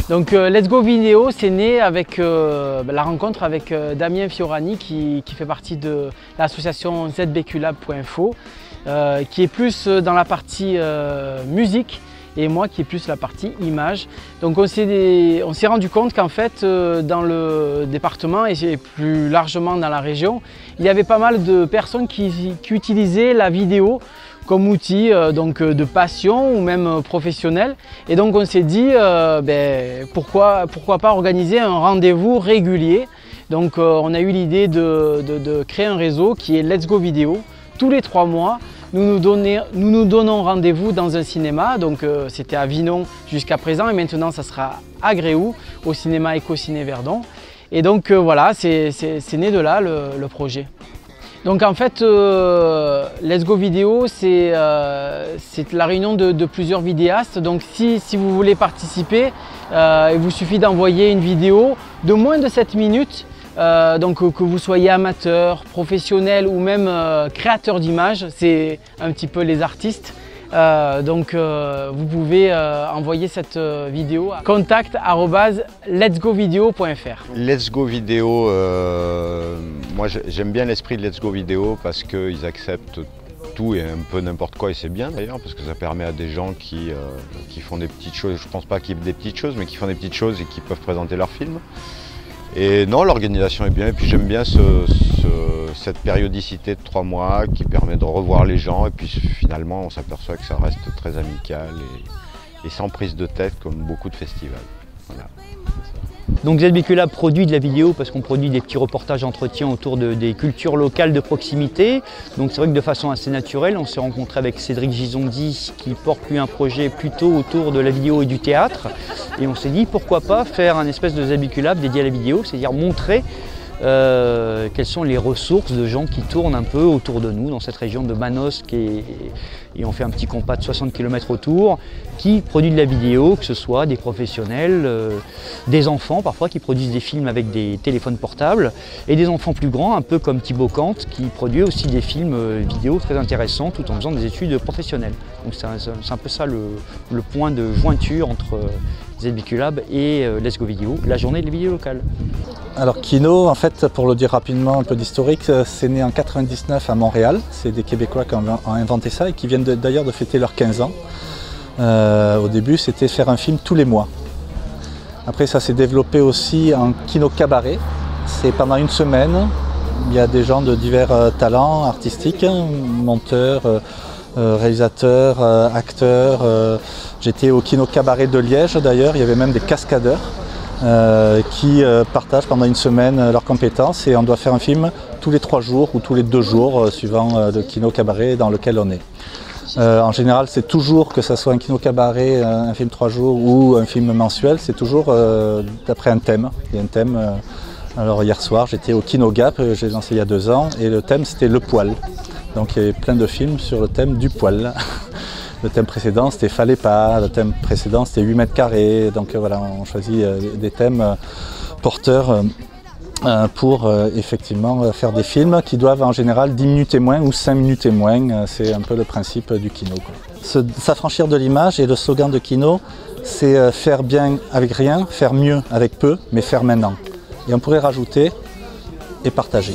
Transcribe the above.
Donc Let's Go Vidéo, c'est né avec la rencontre avec Damien Fiorani qui fait partie de l'association zbqlab.info qui est plus dans la partie musique et moi qui est plus la partie image. Donc on s'est rendu compte qu'en fait dans le département et plus largement dans la région, il y avait pas mal de personnes qui utilisaient la vidéo comme outil de passion ou même professionnel. Et donc on s'est dit pourquoi pas organiser un rendez-vous régulier. Donc on a eu l'idée de créer un réseau qui est Let's Go Vidéo. Tous les 3 mois, nous nous donnons rendez-vous dans un cinéma. Donc c'était à Vinon jusqu'à présent et maintenant ça sera à Gréoux, au cinéma Eco-Ciné Verdon. Et donc voilà, c'est né de là le projet. Donc en fait, Let's Go Vidéo, c'est la réunion de plusieurs vidéastes. Donc si vous voulez participer, il vous suffit d'envoyer une vidéo de moins de 7 minutes. Donc que vous soyez amateur, professionnel ou même créateur d'images, c'est un petit peu les artistes. Vous pouvez envoyer cette vidéo à contact@letsgovideo.fr. Let's Go Vidéo, moi j'aime bien l'esprit de Let's Go Vidéo parce qu'ils acceptent tout et un peu n'importe quoi, et c'est bien d'ailleurs parce que ça permet à des gens qui font des petites choses, je pense pas qu'il y ait des petites choses, mais qui font des petites choses et qui peuvent présenter leur film. Et non, l'organisation est bien, et puis j'aime bien cette périodicité de 3 mois qui permet de revoir les gens, et puis finalement on s'aperçoit que ça reste très amical et sans prise de tête comme beaucoup de festivals. Voilà. Donc zbqlab produit de la vidéo parce qu'on produit des petits reportages d'entretien autour des cultures locales de proximité. Donc c'est vrai que de façon assez naturelle, on s'est rencontré avec Cédric Gisondi qui porte lui un projet plutôt autour de la vidéo et du théâtre. Et on s'est dit pourquoi pas faire un espèce de zbqlab dédié à la vidéo, c'est-à-dire montrer quelles sont les ressources de gens qui tournent un peu autour de nous dans cette région de Manosque et on fait un petit compas de 60 km autour qui produit de la vidéo, que ce soit des professionnels, des enfants parfois qui produisent des films avec des téléphones portables et des enfants plus grands un peu comme Thibaut Kant qui produit aussi des films vidéo très intéressants tout en faisant des études professionnelles. Donc c'est un peu ça le point de jointure entre zbqlab et Let's Go Vidéo, la journée des vidéos locales. Alors Kino, en fait, pour le dire rapidement, un peu d'historique, c'est né en 99 à Montréal. C'est des Québécois qui ont inventé ça et qui viennent d'ailleurs de fêter leurs 15 ans. Au début, c'était faire un film tous les mois. Après, ça s'est développé aussi en Kino Cabaret. C'est pendant une semaine. Il y a des gens de divers talents artistiques, monteurs, réalisateurs, acteurs. J'étais au Kino Cabaret de Liège d'ailleurs, il y avait même des cascadeurs qui partagent pendant une semaine leurs compétences et on doit faire un film tous les 3 jours ou tous les 2 jours suivant le Kino Cabaret dans lequel on est. En général, c'est toujours, que ce soit un Kino Cabaret, un film 3 jours ou un film mensuel, c'est toujours d'après un thème. Il y a un thème. Alors hier soir, j'étais au Kino Gap, j'ai lancé il y a 2 ans, et le thème c'était le poil. Donc il y avait plein de films sur le thème du poil. Le thème précédent c'était Fallait pas, le thème précédent c'était 8 mètres carrés. Donc voilà, on choisit des thèmes porteurs pour effectivement faire des films qui doivent en général 10 minutes et moins ou 5 minutes et moins. C'est un peu le principe du Kino. S'affranchir de l'image, et le slogan de Kino, c'est faire bien avec rien, faire mieux avec peu, mais faire maintenant. Et on pourrait rajouter et partager.